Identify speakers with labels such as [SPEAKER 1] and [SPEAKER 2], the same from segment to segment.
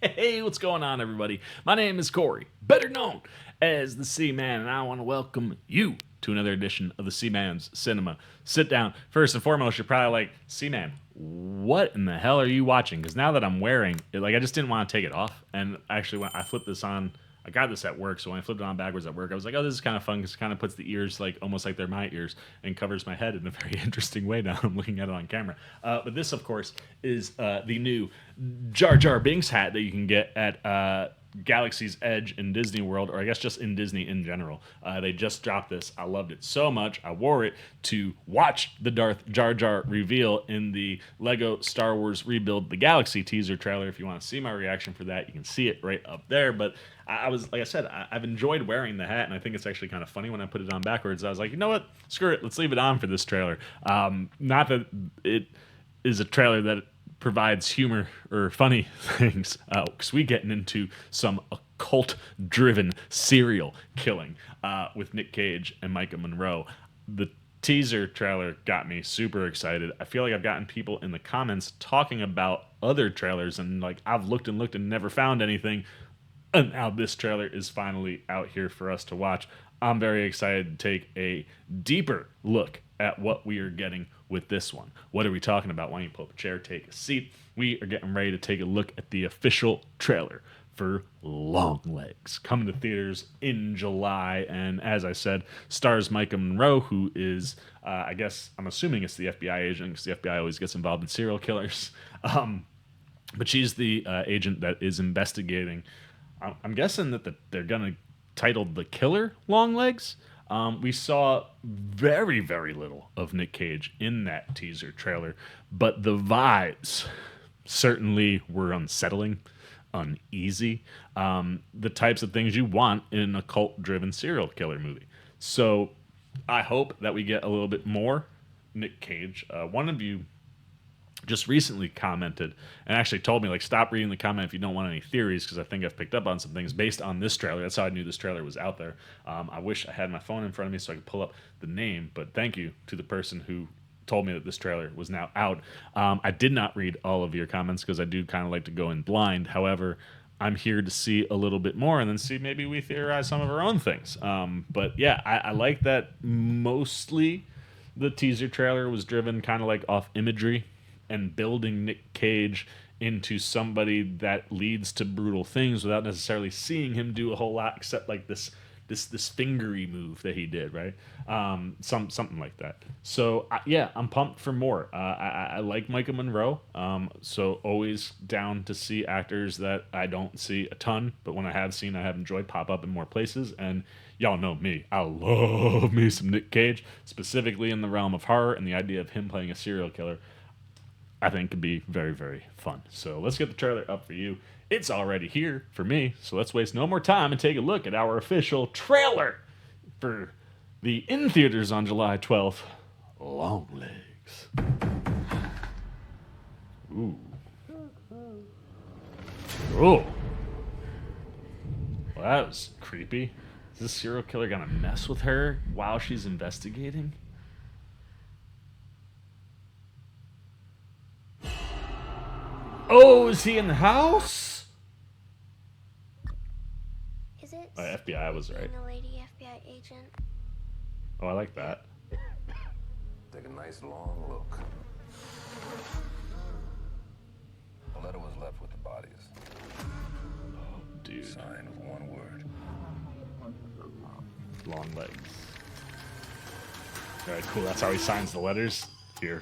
[SPEAKER 1] Hey, what's going on, everybody? My name is Corey, better known as the Seaman, and I want to welcome you to another edition of the Seaman's Cinema Sit Down. First and foremost, you're probably like, Seaman, what in the hell are you watching? Because now that I'm wearing it, like I just didn't want to take it off, and actually when I flipped this on, I got this at work, so when I flipped it on backwards at work, I was like, oh, this is kind of fun because it kind of puts the ears like almost like they're my ears and covers my head in a very interesting way now I'm looking at it on camera. But this, of course, is the new Jar Jar Binks hat that you can get at Galaxy's Edge in Disney World, or I guess just in Disney in general. They just dropped this. I loved it so much. I wore it to watch the Darth Jar Jar reveal in the Lego Star Wars Rebuild the Galaxy teaser trailer. If you want to see my reaction for that, you can see it right up there. But I was, like I said, I've enjoyed wearing the hat, and I think it's actually kind of funny when I put it on backwards. I was like, you know what? Screw it. Let's leave it on for this trailer. Not that it is a trailer that provides humor or funny things, because we getting into some occult-driven serial killing with Nic Cage and Maika Monroe. The teaser trailer got me super excited. I feel like I've gotten people in the comments talking about other trailers, and like I've looked and never found anything. And now this trailer is finally out here for us to watch. I'm very excited to take a deeper look at what we are getting with this one. What are we talking about? Why don't you pull up a chair, take a seat? We are getting ready to take a look at the official trailer for Longlegs, coming to theaters in July. And as I said, stars Maika Monroe, who is, I guess, I'm assuming it's the FBI agent, because the FBI always gets involved in serial killers. But she's the agent that is investigating. I'm guessing that they're going to title The Killer Longlegs. We saw very, very little of Nic Cage in that teaser trailer, but the vibes certainly were unsettling, uneasy, the types of things you want in an occult-driven serial killer movie. So I hope that we get a little bit more Nic Cage. One of you just recently commented and actually told me, like, stop reading the comment if you don't want any theories, because I think I've picked up on some things based on this trailer. That's how I knew this trailer was out there. I wish I had my phone in front of me so I could pull up the name, but thank you to the person who told me that this trailer was now out. I did not read all of your comments because I do kind of like to go in blind. However, I'm here to see a little bit more and then see maybe we theorize some of our own things. But yeah, I like that mostly the teaser trailer was driven kind of like off imagery and building Nic Cage into somebody that leads to brutal things without necessarily seeing him do a whole lot, except like this fingery move that he did, right? Something like that. So yeah, I'm pumped for more. I like Maika Monroe, so always down to see actors that I don't see a ton, but when I have seen, I have enjoyed, pop up in more places. And y'all know me, I love me some Nic Cage, specifically in the realm of horror, and the idea of him playing a serial killer I think could be very, very fun. So let's get the trailer up for you. It's already here for me, so let's waste no more time and take a look at our official trailer for the in theaters on July 12th, Longlegs. Ooh. Oh. Well, that was creepy. Is this serial killer gonna mess with her while she's investigating? Oh, is he in the house?
[SPEAKER 2] Is it?
[SPEAKER 1] FBI was right.
[SPEAKER 2] Being a lady FBI agent.
[SPEAKER 1] Oh, I like that.
[SPEAKER 3] Take a nice long look. A letter was left with the bodies.
[SPEAKER 1] Dude.
[SPEAKER 3] Signed with one word.
[SPEAKER 1] Longlegs. All right, cool. That's how he signs the letters. Here.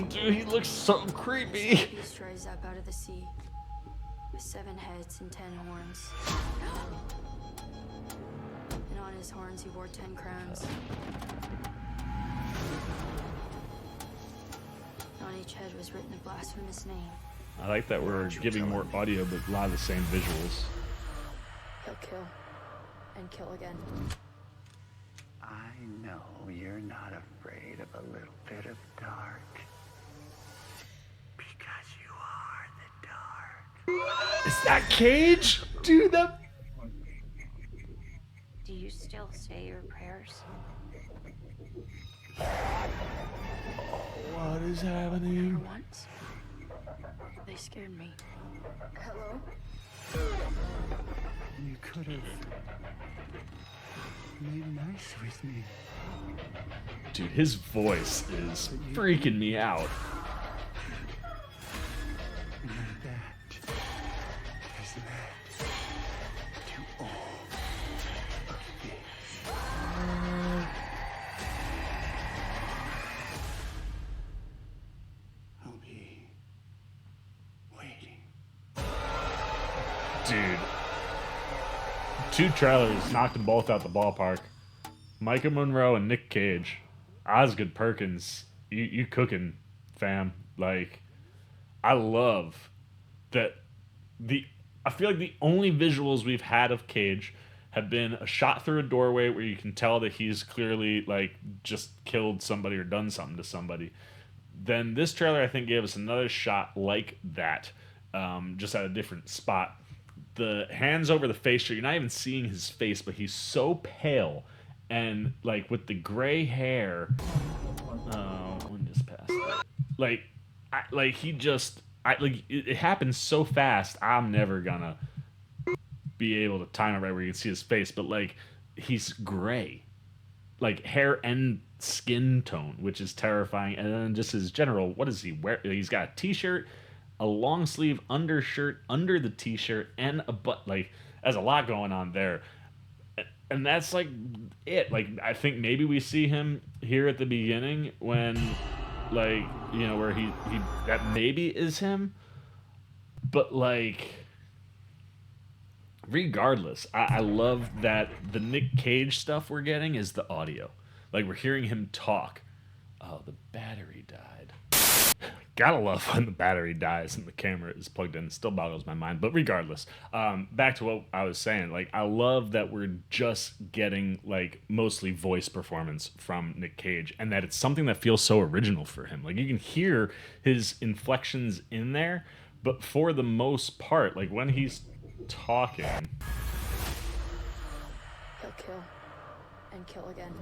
[SPEAKER 1] Dude, he looks so creepy.
[SPEAKER 4] Beast rise up out of the sea with 7 heads and 10 horns. And on his horns he wore 10 crowns. On each head was written a blasphemous name.
[SPEAKER 1] I like that we're giving more audio, but a lot of the same visuals.
[SPEAKER 4] He'll kill and kill again.
[SPEAKER 5] I know you're not afraid of a little bit of dark. Because you are the dark.
[SPEAKER 1] Is that Cage? Dude, that...
[SPEAKER 2] Do you still say your prayers?
[SPEAKER 1] What is happening?
[SPEAKER 4] For once, they scared me. Hello?
[SPEAKER 5] You could have made nice with me.
[SPEAKER 1] Dude, his voice is freaking me out.
[SPEAKER 5] And that has led to all of this. I'll be waiting.
[SPEAKER 1] Dude. 2 trailers knocked them both out the ballpark. Maika Monroe and Nic Cage. Osgood Perkins. You cooking, fam. Like, I love that I feel like the only visuals we've had of Cage have been a shot through a doorway where you can tell that he's clearly, like, just killed somebody or done something to somebody. Then this trailer, I think, gave us another shot like that, just at a different spot. The hands over the face, you're not even seeing his face, but he's so pale, and like with the gray hair. One just passed. Like, it happens so fast. I'm never gonna be able to time it right where you can see his face, but like he's gray, like hair and skin tone, which is terrifying. And then just his general, what does he wear? He's got a t-shirt, a long sleeve undershirt under the t-shirt, and a butt. Like, there's a lot going on there, and that's like it. Like, I think maybe we see him here at the beginning when, like, you know, where he that maybe is him, but like, regardless, I love that the Nic Cage stuff we're getting is the audio. Like, we're hearing him talk. Oh, the battery died. Gotta love when the battery dies and the camera is plugged in. It still boggles my mind. But regardless, back to what I was saying. Like, I love that we're just getting, like, mostly voice performance from Nic Cage, and that it's something that feels so original for him. Like, you can hear his inflections in there, but for the most part, like, when he's talking,
[SPEAKER 4] He'll kill. And kill again.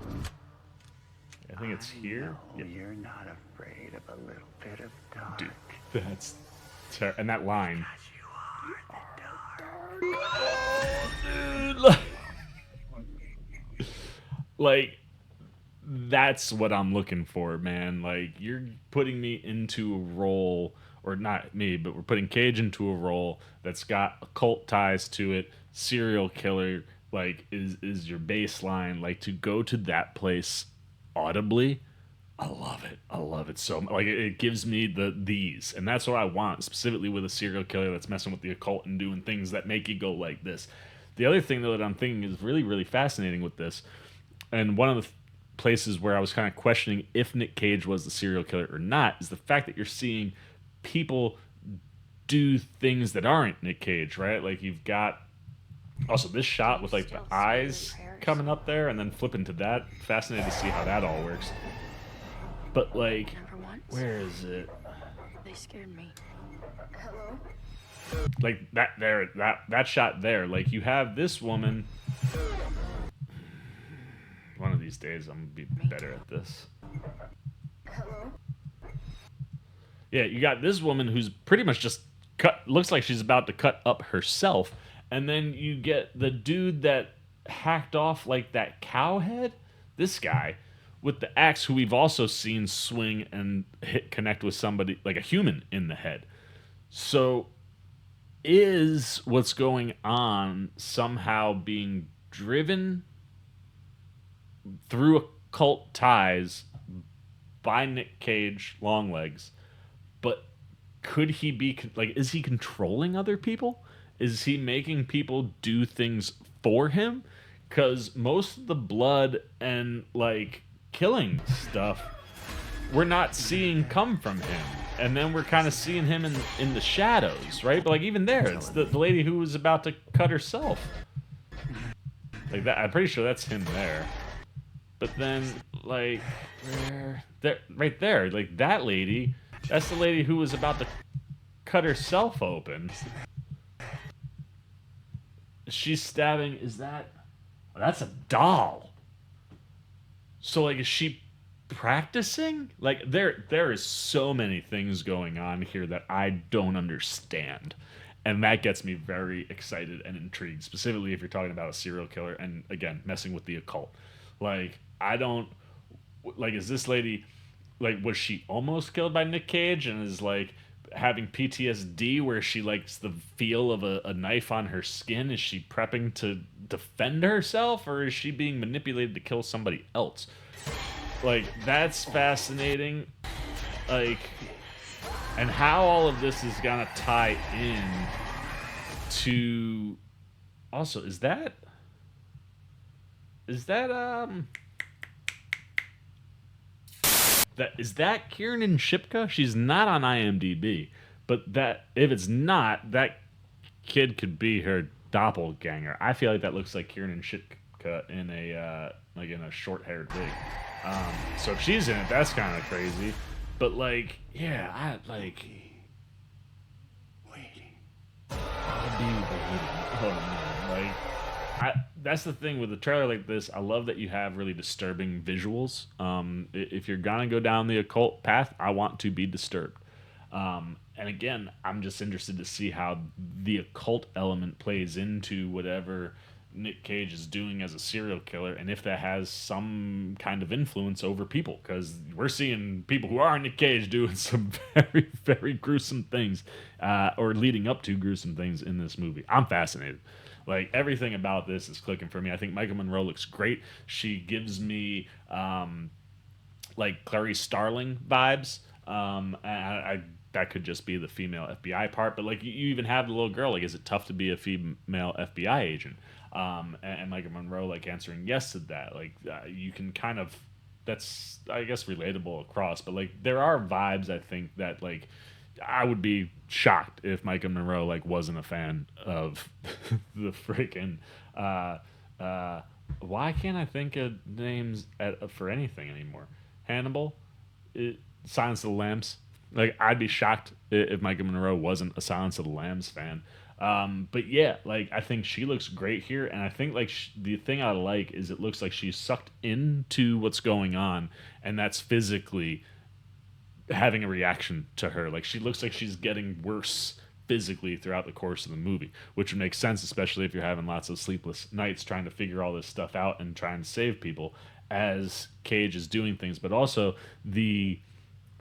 [SPEAKER 1] I think it's here.
[SPEAKER 5] No, you're not afraid of a little bit of dark.
[SPEAKER 1] Dude, that's and that line.
[SPEAKER 5] You are the dark.
[SPEAKER 1] Dude, like, that's what I'm looking for, man. Like, you're putting me into a role, or not me, but we're putting Cage into a role that's got occult ties to it. Serial killer, like, is your baseline. Like, to go to that place audibly, I love it. I love it so much. Like, it gives me these, and that's what I want, specifically with a serial killer that's messing with the occult and doing things that make you go like this. The other thing, though, that I'm thinking is really, really fascinating with this, and one of the places where I was kind of questioning if Nic Cage was the serial killer or not, is the fact that you're seeing people do things that aren't Nic Cage, right? Like, you've got also this shot with, like, the eyes coming up there and then flipping to that. Fascinated to see how that all works. But, like, where is it?
[SPEAKER 4] They scared me.
[SPEAKER 2] Hello?
[SPEAKER 1] Like, that shot there. Like, you have this woman. One of these days I'm gonna be better at this.
[SPEAKER 2] Hello?
[SPEAKER 1] Yeah, you got this woman who's pretty much just looks like she's about to cut up herself. And then you get the dude that hacked off, like, that cow head. This guy with the axe, who we've also seen swing and connect with somebody, like a human, in the head. So is what's going on somehow being driven through occult ties by Nic Cage, Longlegs? But could he be, like, is he controlling other people? Is he making people do things for him? Because most of the blood and, like, killing stuff we're not seeing come from him. And then we're kind of seeing him in the shadows, right? But, like, even there, it's the lady who was about to cut herself. Like, that, I'm pretty sure that's him there. But then, like, there, right there, like, that lady, that's the lady who was about to cut herself open. She's stabbing, is that, oh, that's a doll. So, like, is she practicing. Like there is so many things going on here that I don't understand. And that gets me very excited and intrigued, specifically if you're talking about a serial killer and again messing with the occult. Like I don't like, is this lady, like, was she almost killed by Nic Cage and is like having PTSD where she likes the feel of a knife on her skin? Is she prepping to defend herself, or is she being manipulated to kill somebody else? Like, that's fascinating. Like, and how all of this is gonna tie in to also, is that is that Kiernan Shipka? She's not on IMDb, but that, if it's not, that kid could be her doppelganger. I feel like that looks like Kiernan Shipka in a like in a short-haired wig. So if she's in it, that's kind of crazy. But like, yeah, I like. I'll be waiting. Oh man, like. That's the thing with a trailer like this. I love that you have really disturbing visuals. If you're gonna go down the occult path, I want to be disturbed. And again, I'm just interested to see how the occult element plays into whatever Nic Cage is doing as a serial killer, and if that has some kind of influence over people, because we're seeing people who are Nic Cage doing some very, very gruesome things, or leading up to gruesome things in this movie. I'm fascinated. Like, everything about this is clicking for me. I think Maika Monroe looks great. She gives me like Clarice Starling vibes. That could just be the female FBI part, but like you even have the little girl. Like, is it tough to be a female FBI agent? And Maika Monroe like answering yes to that. Like you can kind of, that's I guess relatable across, but like there are vibes I think that like I would be shocked if Maika Monroe like wasn't a fan of the freaking why can't I think of names for anything anymore? Hannibal, Silence of the Lambs. Like, I'd be shocked if Maika Monroe wasn't a Silence of the Lambs fan. But yeah, like I think she looks great here, and I think like the thing I like is it looks like she's sucked into what's going on, and that's physically having a reaction to her. Like, she looks like she's getting worse physically throughout the course of the movie, which would make sense, especially if you're having lots of sleepless nights trying to figure all this stuff out and trying to save people as Cage is doing things. But also,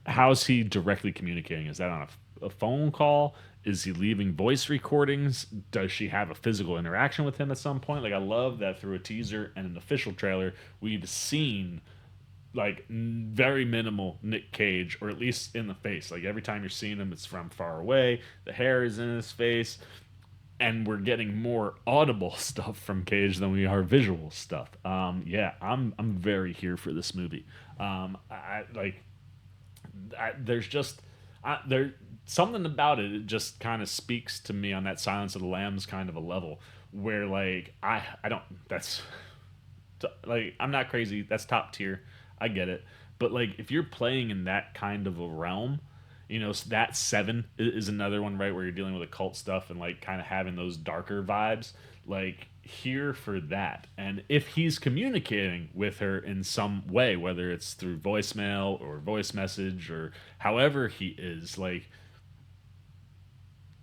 [SPEAKER 1] how's he directly communicating? Is that on a phone call? Is he leaving voice recordings? Does she have a physical interaction with him at some point? Like, I love that through a teaser and an official trailer, we've seen like very minimal Nic Cage, or at least in the face. Like, every time you're seeing him, it's from far away. The hair is in his face, and we're getting more audible stuff from Cage than we are visual stuff. Yeah, I'm very here for this movie. There's just something about it. It just kind of speaks to me on that Silence of the Lambs kind of a level where like I don't. That's like, I'm not crazy. That's top tier. I get it. But like, if you're playing in that kind of a realm, you know, that Seven is another one, right, where you're dealing with occult stuff and like kind of having those darker vibes. Like, here for that. And if he's communicating with her in some way, whether it's through voicemail or voice message or however he is, like,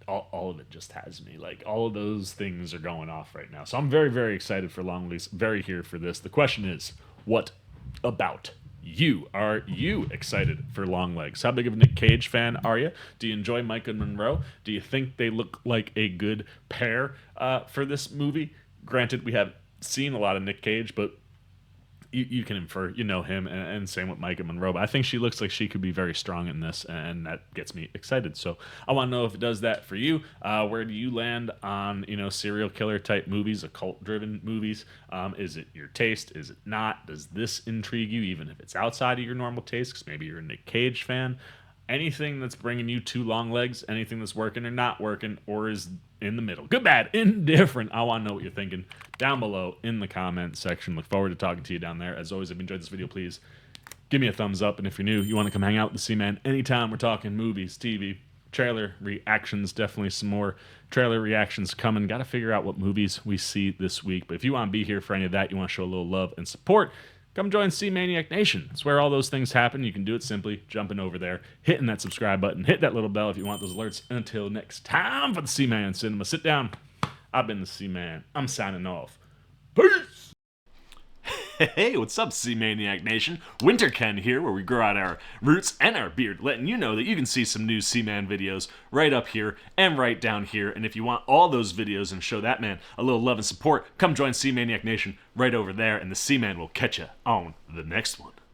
[SPEAKER 1] all of it just has me. Like, all of those things are going off right now. So I'm very, very excited for Longlegs. Very here for this. The question is, what about you? Are you excited for Longlegs? How big of a Nic Cage fan are you? Do you enjoy Maika Monroe? Do you think they look like a good pair for this movie? Granted, we have seen a lot of Nic Cage, but you can infer, you know him, and same with Maika Monroe. But I think she looks like she could be very strong in this, and that gets me excited. So I want to know if it does that for you. Where do you land on, you know, serial killer type movies, occult driven movies? Is it your taste? Is it not? Does this intrigue you, even if it's outside of your normal taste? Because maybe you're a Nic Cage fan. Anything that's bringing you to Longlegs, anything that's working or not working, or is in the middle, good, bad, indifferent, I want to know what you're thinking down below in the comment section. Look forward to talking to you down there. As always, if you enjoyed this video, please give me a thumbs up. And if you're new, you want to come hang out with the C-Man anytime we're talking movies, TV, trailer reactions, definitely some more trailer reactions coming. Got to figure out what movies we see this week. But if you want to be here for any of that, you want to show a little love and support, come join Sea Maniac Nation. It's where all those things happen. You can do it simply jumping over there, hitting that subscribe button, hit that little bell if you want those alerts. Until next time for the Seaman Cinema. Sit down. I've been the Seaman. I'm signing off. Peace! Hey, what's up, Sea Maniac Nation? Winter Ken here, where we grow out our roots and our beard, letting you know that you can see some new Seaman videos right up here and right down here. And if you want all those videos and show that man a little love and support, come join Sea Maniac Nation right over there, and the Seaman will catch you on the next one.